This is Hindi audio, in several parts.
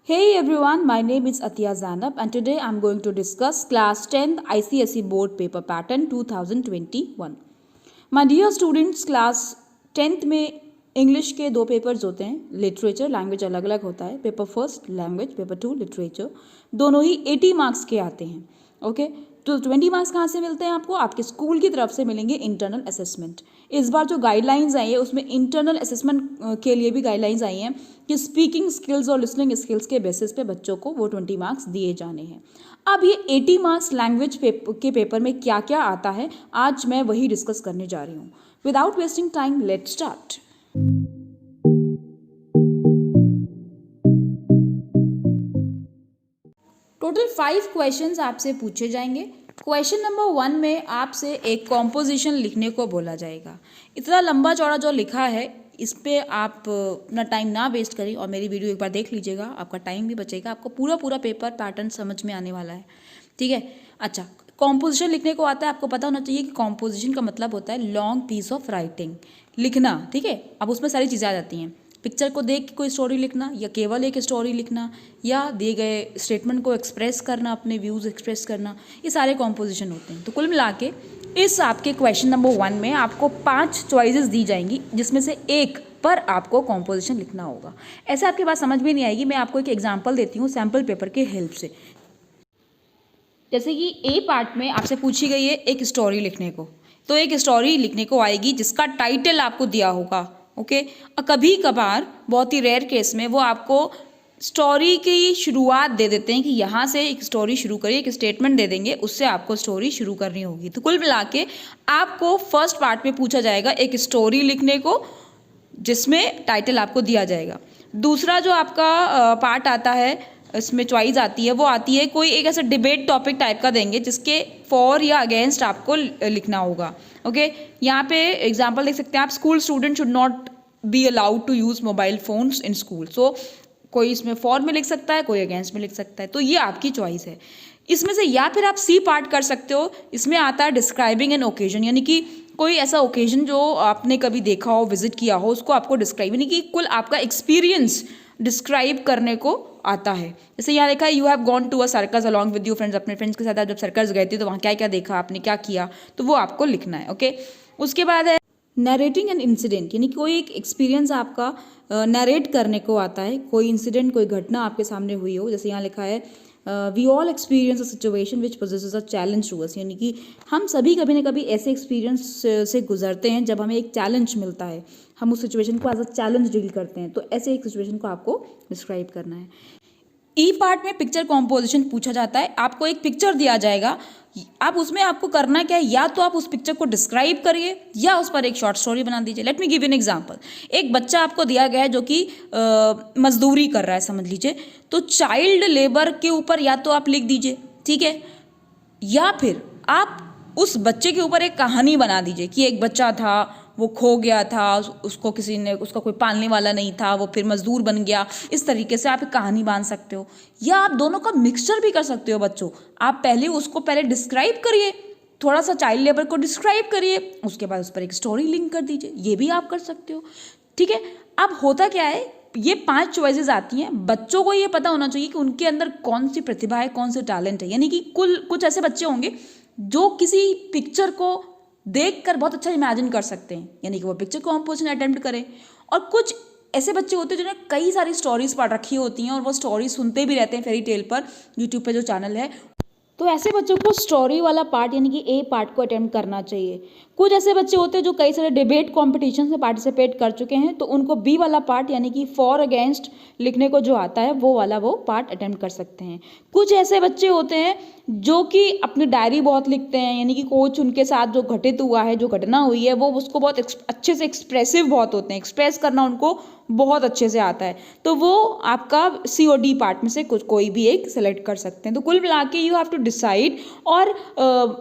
Hey everyone, my name is Atiya Zanab and today I'm going to discuss class 10th ICSE board paper pattern 2021. My dear students, class 10th में इंग्लिश के दो पेपर्स होते हैं. लिटरेचर लैंग्वेज अलग अलग होता है. Paper first language, paper 2 literature, दोनों ही 80 मार्क्स के आते हैं. ओके, तो 20 मार्क्स कहाँ से मिलते हैं आपको? आपके स्कूल की तरफ से मिलेंगे इंटरनल असेसमेंट. इस बार जो गाइडलाइंस आई है उसमें इंटरनल असेसमेंट के लिए भी गाइडलाइंस आई हैं कि स्पीकिंग स्किल्स और लिसनिंग स्किल्स के बेसिस पे बच्चों को वो 20 मार्क्स दिए जाने हैं. अब ये 80 मार्क्स लैंग्वेज के पेपर में क्या क्या आता है, आज मैं वही डिस्कस करने जा रही हूँ. Without wasting time, let's start. Total 5 questions आपसे पूछे जाएंगे. क्वेश्चन नंबर 1 में आपसे एक कॉम्पोजिशन लिखने को बोला जाएगा. इतना लंबा चौड़ा जो लिखा है इस पे आप अपना टाइम ना वेस्ट करें और मेरी वीडियो एक बार देख लीजिएगा, आपका टाइम भी बचेगा, आपको पूरा पेपर पैटर्न समझ में आने वाला है. ठीक है. अच्छा, कॉम्पोजिशन लिखने को आता है, आपको पता होना चाहिए कि कॉम्पोजिशन का मतलब होता है लॉन्ग पीस ऑफ राइटिंग, लिखना. ठीक है. अब उसमें सारी चीज़ें आ जाती हैं. पिक्चर को देख के कोई स्टोरी लिखना या केवल एक स्टोरी लिखना या दिए गए स्टेटमेंट को एक्सप्रेस करना, अपने व्यूज़ एक्सप्रेस करना, ये सारे कॉम्पोजिशन होते हैं. तो कुल मिला के इस आपके क्वेश्चन नंबर 1 में आपको 5 चॉइसेस दी जाएंगी जिसमें से एक पर आपको कॉम्पोजिशन लिखना होगा. ऐसे आपके पास समझ में नहीं आएगी. मैं आपको एक एग्जाम्पल देती हूँ सैम्पल पेपर के हेल्प से. जैसे कि ए पार्ट में आपसे पूछी गई है एक स्टोरी लिखने को, तो एक स्टोरी लिखने को आएगी जिसका टाइटल आपको दिया होगा. ओके. कभी कभार बहुत ही रेयर केस में वो आपको स्टोरी की शुरुआत दे देते हैं कि यहाँ से एक स्टोरी शुरू करिए, एक स्टेटमेंट दे देंगे, उससे आपको स्टोरी शुरू करनी होगी. तो कुल मिला के आपको फर्स्ट पार्ट में पूछा जाएगा एक स्टोरी लिखने को जिसमें टाइटल आपको दिया जाएगा. दूसरा जो आपका पार्ट आता है, इसमें चॉइस आती है, वो आती है कोई एक ऐसा डिबेट टॉपिक टाइप का देंगे जिसके फॉर या अगेंस्ट आपको लिखना होगा. ओके. यहाँ पे एग्जांपल देख सकते हैं आप, school student should not be allowed to use mobile phones in school. So कोई इसमें फॉर में लिख सकता है, कोई अगेंस्ट में लिख सकता है. तो ये आपकी चॉइस है. इसमें से या फिर आप सी पार्ट कर सकते हो. इसमें आता है डिस्क्राइबिंग एन ओकेजन, यानी कि कोई ऐसा ओकेजन जो आपने कभी देखा हो, विजिट किया हो, उसको आपको डिस्क्राइब, यानी कि कुल आपका एक्सपीरियंस डिस्क्राइब करने को आता है. जैसे यहाँ देखा है, you have gone to a circus along with your friends. अपने फ्रेंड्स के साथ आप जब सर्कस गए थे तो वहाँ क्या क्या देखा आपने, क्या किया, तो वो आपको लिखना है. ओके. उसके बाद है नरेटिंग एन इंसिडेंट, यानी कि कोई एक एक्सपीरियंस आपका नरेट करने को आता है. कोई इंसिडेंट, कोई घटना आपके सामने हुई हो. जैसे यहाँ लिखा है we all experience a situation which possesses a challenge to us, यानी कि हम सभी कभी ना कभी ऐसे एक्सपीरियंस से गुजरते हैं जब हमें एक चैलेंज मिलता है, हम उस सिचुएशन को एज अ चैलेंज डील करते हैं. तो ऐसे एक सिचुएशन को आपको डिस्क्राइब करना है. ई पार्ट में पिक्चर कॉम्पोजिशन पूछा जाता है. आपको एक पिक्चर दिया जाएगा, आप उसमें आपको करना क्या है, या तो आप उस पिक्चर को डिस्क्राइब करिए या उस पर एक शॉर्ट स्टोरी बना दीजिए. Let me give an example. एक बच्चा आपको दिया गया है जो कि मजदूरी कर रहा है, समझ लीजिए. तो चाइल्ड लेबर के ऊपर या तो आप लिख दीजिए, ठीक है, या फिर आप उस बच्चे के ऊपर एक कहानी बना दीजिए कि एक बच्चा था, वो खो गया था, उसको किसी ने, उसका कोई पालने वाला नहीं था, वो फिर मजदूर बन गया. इस तरीके से आप एक कहानी बांध सकते हो. या आप दोनों का मिक्सचर भी कर सकते हो. बच्चों, आप पहले डिस्क्राइब करिए, थोड़ा सा चाइल्ड लेबर को डिस्क्राइब करिए, उसके बाद उस पर एक स्टोरी लिंक कर दीजिए. ये भी आप कर सकते हो. ठीक है. अब होता क्या है, ये 5 चॉइसेस आती हैं. बच्चों को ये पता होना चाहिए कि उनके अंदर कौन सी प्रतिभा है, कौन से टैलेंट है. यानी कि कुछ ऐसे बच्चे होंगे जो किसी पिक्चर को देखकर बहुत अच्छा इमेजिन कर सकते हैं, यानी कि वो पिक्चर कॉम्पोजिशन अटेम्प्ट करें. और कुछ ऐसे बच्चे होते हैं जिन्हें कई सारी स्टोरीज पढ़ रखी होती हैं और वो स्टोरी सुनते भी रहते हैं फेरी टेल पर, यूट्यूब पे जो चैनल है. तो ऐसे बच्चों को स्टोरी वाला पार्ट यानी कि ए पार्ट को अटेम्प्ट करना चाहिए. कुछ ऐसे बच्चे होते हैं जो कई सारे डिबेट कॉम्पिटिशन में पार्टिसिपेट कर चुके हैं, तो उनको बी वाला पार्ट यानी कि फॉर अगेंस्ट लिखने को जो आता है वो पार्ट अटेम्प्ट कर सकते हैं. कुछ ऐसे बच्चे होते हैं जो कि अपनी डायरी बहुत लिखते हैं, यानी कि कुछ उनके साथ जो घटित हुआ है, जो घटना हुई है, वो उसको बहुत अच्छे से एक्सप्रेसिव बहुत होते हैं, एक्सप्रेस करना उनको बहुत अच्छे से आता है. तो वो आपका सी और डी पार्ट में से कोई भी एक सेलेक्ट कर सकते हैं. तो कुल मिला के यू हैव टू डिसाइड. और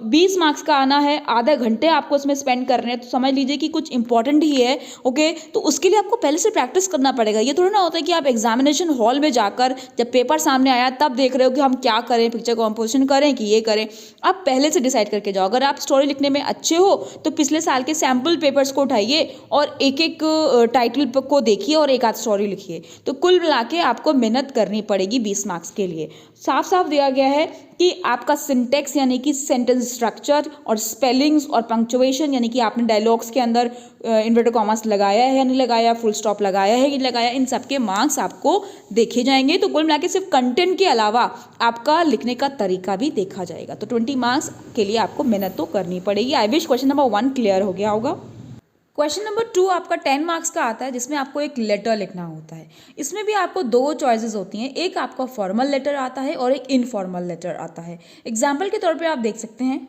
20 मार्क्स का आना है, आधा घंटे आपको इसमें स्पेंड करने हैं, तो समझ लीजिए कि कुछ इंपॉर्टेंट ही है. ओके. तो उसके लिए आपको पहले से प्रैक्टिस करना पड़ेगा. ये थोड़ा ना होता है कि आप एग्जामिनेशन हॉल में जाकर जब पेपर सामने आया तब देख रहे हो कि हम क्या करें, पिक्चर कॉम्पोजिशन करें कि ये करें. आप पहले से डिसाइड करके जाओ. अगर आप स्टोरी लिखने में अच्छे हो तो पिछले साल के सैम्पल पेपर्स को उठाइए और एक एक टाइटल को देखिए लिखिए और एक आध स्टोरी लिखिए। तो कुल मिला के आपको मेहनत करनी पड़ेगी 20 मार्क्स के लिए। साफ साफ दिया गया है कि आपका सिंटेक्स यानी कि सेंटेंस स्ट्रक्चर और स्पेलिंग्स और पंक्चुएशन यानी कि आपने डायलॉग्स के अंदर इन्वर्टेड कॉमास लगाया है या नहीं लगाया, फुल स्टॉप लगाया है कि नहीं लगाया, इन सब के मार्क्स आपको देखे जाएंगे। तो कुल मिला के सिर्फ कंटेंट के अलावा आपका लिखने का तरीका भी देखा जाएगा। तो 20 मार्क्स के लिए आपको मेहनत तो करनी पड़ेगी। I wish question number 1 clear हो गया होगा। क्वेश्चन नंबर 2 आपका 10 मार्क्स का आता है, जिसमें आपको एक लेटर लिखना होता है। इसमें भी आपको 2 चॉइसेस होती हैं, एक आपका फॉर्मल लेटर आता है और एक इनफॉर्मल लेटर आता है। एग्जाम्पल के तौर पे आप देख सकते हैं,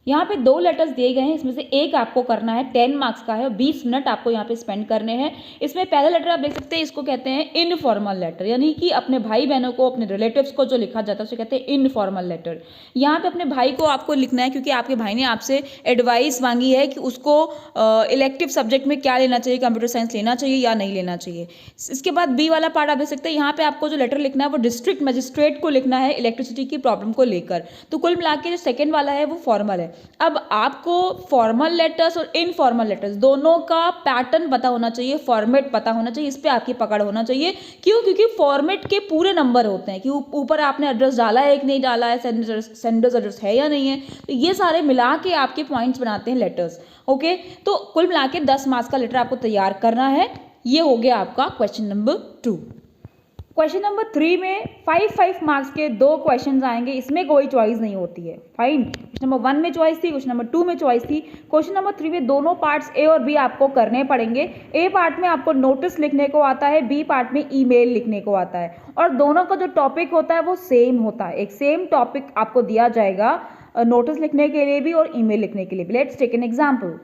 यहाँ पे 2 लेटर्स दिए गए हैं, इसमें से एक आपको करना है, 10 मार्क्स का है और 20 मिनट आपको यहाँ पे स्पेंड करने हैं। इसमें पहला लेटर आप देख सकते हैं, इसको कहते हैं इनफॉर्मल लेटर, यानी कि अपने भाई बहनों को, अपने रिलेटिव्स को जो लिखा जाता है उसे कहते हैं इनफॉर्मल लेटर। यहाँ पे अपने भाई को आपको लिखना है क्योंकि आपके भाई ने आपसे एडवाइस मांगी है कि उसको इलेक्टिव सब्जेक्ट में क्या लेना चाहिए, कंप्यूटर साइंस लेना चाहिए या नहीं लेना चाहिए। इसके बाद बी वाला पार्ट आप देख सकते हैं, यहाँ पे आपको जो लेटर लिखना है वो डिस्ट्रिक्ट मजिस्ट्रेट को लिखना है इलेक्ट्रिसिटी की प्रॉब्लम को लेकर। तो कुल मिला के जो सेकेंड वाला है वो फॉर्मल है। अब आपको फॉर्मल लेटर्स और इनफॉर्मल लेटर्स दोनों का पैटर्न पता होना चाहिए, फॉर्मेट पता होना चाहिए, इस पे आपकी पकड़ होना चाहिए। क्यों? क्योंकि फॉर्मेट के पूरे नंबर होते हैं कि ऊपर आपने एड्रेस डाला है कि नहीं डाला है, सेंडर्स एड्रेस है या नहीं है, तो ये सारे मिला के आपके पॉइंट्स बनाते हैं लेटर्स। ओके, तो कुल मिला के 10 मार्क्स का लेटर आपको तैयार करना है। ये हो गया आपका क्वेश्चन नंबर 2। क्वेश्चन नंबर 3 में 5 मार्क्स के 2 क्वेश्चन आएंगे, इसमें कोई चॉइस नहीं होती है। फाइन, क्वेश्चन नंबर 1 में चॉइस थी, क्वेश्चन नंबर 2 में चॉइस थी। क्वेश्चन नंबर 3 में दोनों पार्ट्स ए और बी आपको करने पड़ेंगे। ए पार्ट में आपको नोटिस लिखने को आता है, बी पार्ट में ईमेल लिखने को आता है, और दोनों का जो टॉपिक होता है वो सेम होता है। एक सेम टॉपिक आपको दिया जाएगा नोटिस लिखने के लिए भी और ईमेल लिखने के लिए भी। Let's take an example.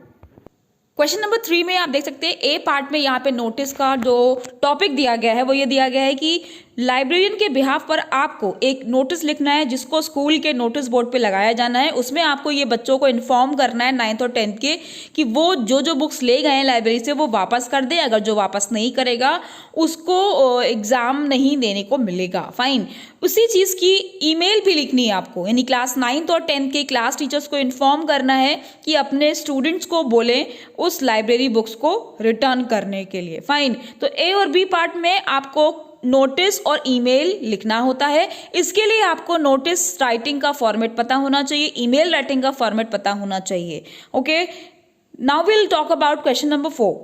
Question number 3 में आप देख सकते हैं, ए पार्ट में यहाँ पे नोटिस का जो टॉपिक दिया गया है वो ये दिया गया है कि लाइब्रेरियन के बिहाफ पर आपको एक नोटिस लिखना है जिसको स्कूल के नोटिस बोर्ड पे लगाया जाना है। उसमें आपको ये बच्चों को इन्फॉर्म करना है 9th और 10th के कि वो जो बुक्स ले गए हैं लाइब्रेरी से वो वापस कर दे। अगर जो वापस नहीं करेगा उसको एग्ज़ाम नहीं देने को मिलेगा। फाइन, उसी चीज़ की ईमेल भी लिखनी है आपको, यानी क्लास 9th और 10th के क्लास टीचर्स को इन्फॉर्म करना है कि अपने स्टूडेंट्स को बोलें उस लाइब्रेरी बुक्स को रिटर्न करने के लिए। फाइन, तो ए और बी पार्ट में आपको नोटिस और ईमेल लिखना होता है। इसके लिए आपको नोटिस राइटिंग का फॉर्मेट पता होना चाहिए, ईमेल राइटिंग का फॉर्मेट पता होना चाहिए। Okay, now will talk about question number 4।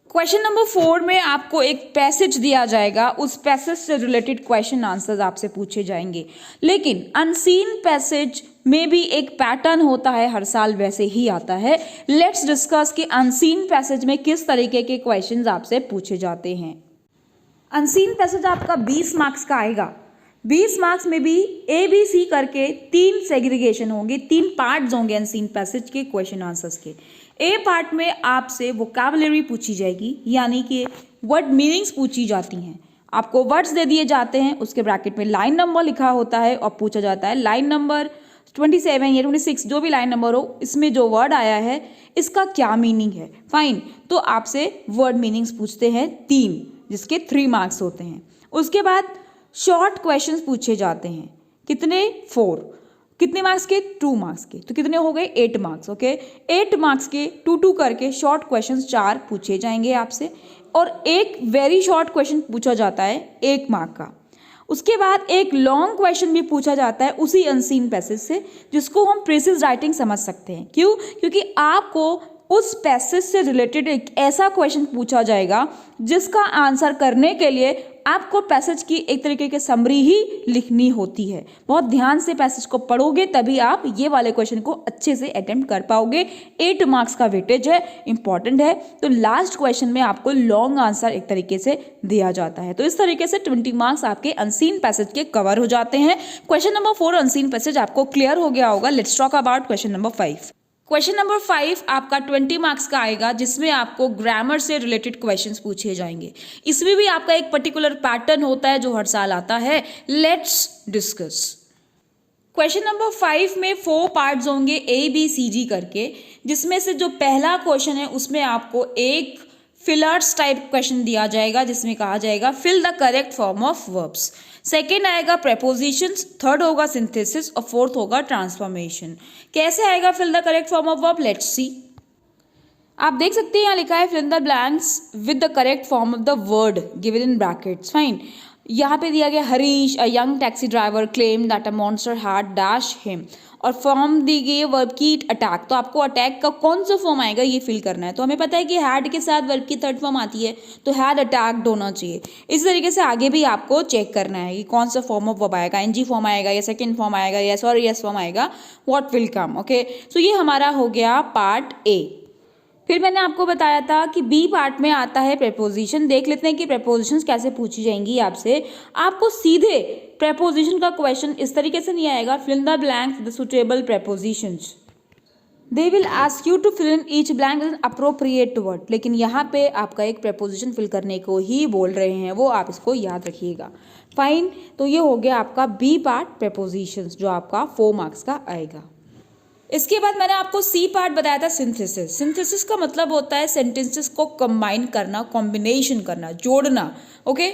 Question number 4 में आपको एक पैसेज दिया जाएगा, उस पैसेज से रिलेटेड क्वेश्चन आंसर्स आपसे पूछे जाएंगे। लेकिन अनसीन पैसेज में भी एक पैटर्न होता है, हर साल वैसे ही आता है। लेट्स डिस्कस कि अनसीन पैसेज में किस तरीके के क्वेश्चंस आपसे पूछे जाते हैं। अनसीन पैसेज आपका 20 मार्क्स का आएगा। 20 मार्क्स में भी ABC करके 3 सेग्रीगेशन होंगे, 3 पार्ट्स होंगे अनसीन पैसेज के क्वेश्चन आंसर्स के। ए पार्ट में आपसे वोकैबुलरी पूछी जाएगी, यानी कि वर्ड मीनिंग्स पूछी जाती हैं। आपको वर्ड्स दे दिए जाते हैं, उसके ब्रैकेट में लाइन नंबर लिखा होता है और पूछा जाता है लाइन नंबर 27 या 26 जो भी लाइन नंबर हो, इसमें जो वर्ड आया है इसका क्या मीनिंग है। फाइन, तो आपसे वर्ड मीनिंग्स पूछते हैं 3, जिसके 3 मार्क्स होते हैं। उसके बाद शॉर्ट क्वेश्चंस पूछे जाते हैं, कितने 4, कितने मार्क्स के 2 मार्क्स के, तो कितने हो गए 8 मार्क्स। ओके, 8 मार्क्स के 2 करके शॉर्ट क्वेश्चंस 4 पूछे जाएंगे आपसे, और एक वेरी शॉर्ट क्वेश्चन पूछा जाता है 1 मार्क का। उसके बाद एक लॉन्ग क्वेश्चन भी पूछा जाता है उसी अनसीन पैसेज से, जिसको हम प्रीसिज राइटिंग समझ सकते हैं। क्यों? क्योंकि आपको उस पैसेज से रिलेटेड एक ऐसा क्वेश्चन पूछा जाएगा जिसका आंसर करने के लिए आपको पैसेज की एक तरीके की समरी ही लिखनी होती है। बहुत ध्यान से पैसेज को पढ़ोगे तभी आप ये वाले क्वेश्चन को अच्छे से अटेम्प्ट कर पाओगे। 8 मार्क्स का वेटेज है, इंपॉर्टेंट है। तो लास्ट क्वेश्चन में आपको लॉन्ग आंसर एक तरीके से दिया जाता है। तो इस तरीके से 20 मार्क्स आपके अनसीन पैसेज के कवर हो जाते हैं। क्वेश्चन नंबर 4 अनसीन पैसेज आपको क्लियर हो गया होगा। Let's talk about question number 5। Question number 5 आपका 20 मार्क्स का आएगा, जिसमें आपको ग्रामर से रिलेटेड क्वेश्चंस पूछे जाएंगे। इसमें भी आपका एक पर्टिकुलर पैटर्न होता है जो हर साल आता है। Let's discuss. क्वेश्चन नंबर 5 में 4 पार्ट्स होंगे ABCD करके, जिसमें से जो पहला क्वेश्चन है उसमें आपको एक फिलर्स टाइप क्वेश्चन दिया जाएगा, जिसमें कहा जाएगा fill the correct form of verbs. Second आएगा प्रेपोजिशंस, थर्ड होगा सिंथेसिस और फोर्थ होगा ट्रांसफॉर्मेशन। कैसे आएगा fill the correct form of verb? Let's see. आप देख सकते हैं यहाँ लिखा है fill in the blanks with the correct form of the word given in brackets. Fine, यहाँ पे दिया गया Harish a young taxi driver claim that a monster had dash him, और फॉर्म दी गई है वर्ब की अटैक। तो आपको अटैक का कौन सा फॉर्म आएगा ये फिल करना है। तो हमें पता है कि हैड के साथ वर्ब की थर्ड फॉर्म आती है, तो हैड अटैक्ड होना चाहिए। इसी तरीके से आगे भी आपको चेक करना है कि कौन सा फॉर्म ऑफ वर्ब आएगा, एनजी फॉर्म आएगा या सेकेंड फॉर्म आएगा, यस और यस फॉर्म आएगा, व्हाट विल कम। ओके, सो ये हमारा हो गया पार्ट ए। फिर मैंने आपको बताया था कि बी पार्ट में आता है प्रेपोजिशन। देख लेते हैं कि प्रेपोजिशंस कैसे पूछी जाएंगी आपसे। आपको सीधे प्रेपोजिशन का क्वेश्चन इस तरीके से नहीं आएगा, fill in the blanks with the suitable prepositions. They will ask you to fill in each blank with appropriate word, लेकिन यहाँ पे आपका एक प्रेपोजिशन फिल करने को ही बोल रहे हैं, वो आप इसको याद रखिएगा। फाइन, तो ये हो गया आपका बी पार्ट प्रेपोजिशंस, जो आपका 4 मार्क्स का आएगा। इसके बाद मैंने आपको सी पार्ट बताया था सिंथेसिस। सिंथेसिस का मतलब होता है सेंटेंसेस को कंबाइन करना, कॉम्बिनेशन करना, जोड़ना। ओके,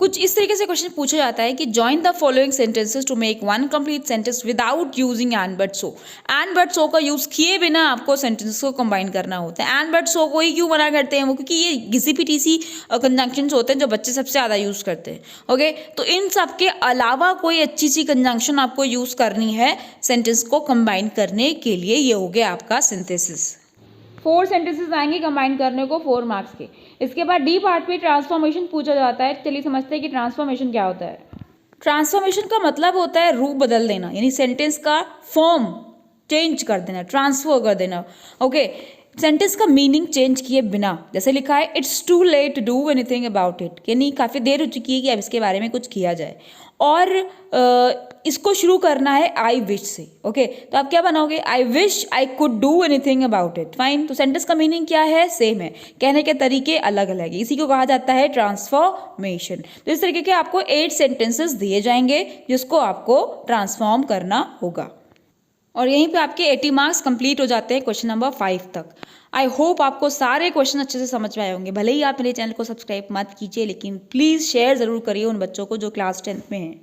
कुछ इस तरीके से क्वेश्चन पूछा जाता है कि join the following sentences to make one complete sentence without using and but so. And but so का यूज किए बिना आपको सेंटेंसेस को कंबाइन करना होता है। एंड बट सो को ही क्यों मना करते हैं वो, क्योंकि ये घिसी पिटी सी कंजंक्शंस होते हैं जो बच्चे सबसे ज़्यादा यूज़ करते हैं। ओके, तो इन सब के अलावा कोई अच्छी सी कंजंक्शन आपको यूज़ करनी है सेंटेंस को कंबाइन करने के लिए। ये हो गया आपका सिंथेसिस। 4 सेंटेंसेस आएंगे कंबाइन करने को 4 मार्क्स के। इसके बाद डी पार्ट में ट्रांसफॉर्मेशन पूछा जाता है। चलिए समझते हैं कि ट्रांसफॉर्मेशन क्या होता है। ट्रांसफॉर्मेशन का मतलब होता है रूप बदल देना, यानी सेंटेंस का फॉर्म चेंज कर देना, ट्रांसफर कर देना। ओके, सेंटेंस का मीनिंग चेंज किए बिना। जैसे लिखा है it's too late to do anything about it, यानी काफ़ी देर हो चुकी है कि अब इसके बारे में कुछ किया जाए। और इसको शुरू करना है आई विश से। ओके, तो आप क्या बनाओगे, I wish I could do anything about it. Fine, तो सेंटेंस का मीनिंग क्या है, सेम है, कहने के तरीके अलग अलग है, इसी को कहा जाता है ट्रांसफॉर्मेशन। तो इस तरीके के आपको 8 सेंटेंसेस दिए जाएंगे जिसको आपको ट्रांसफॉर्म करना होगा, और यहीं पे आपके 80 मार्क्स कंप्लीट हो जाते हैं क्वेश्चन नंबर 5 तक। आई होप आपको सारे क्वेश्चन अच्छे से समझ में आए होंगे। भले ही आप मेरे चैनल को सब्सक्राइब मत कीजिए, लेकिन प्लीज़ शेयर ज़रूर करिए उन बच्चों को जो क्लास 10th में हैं।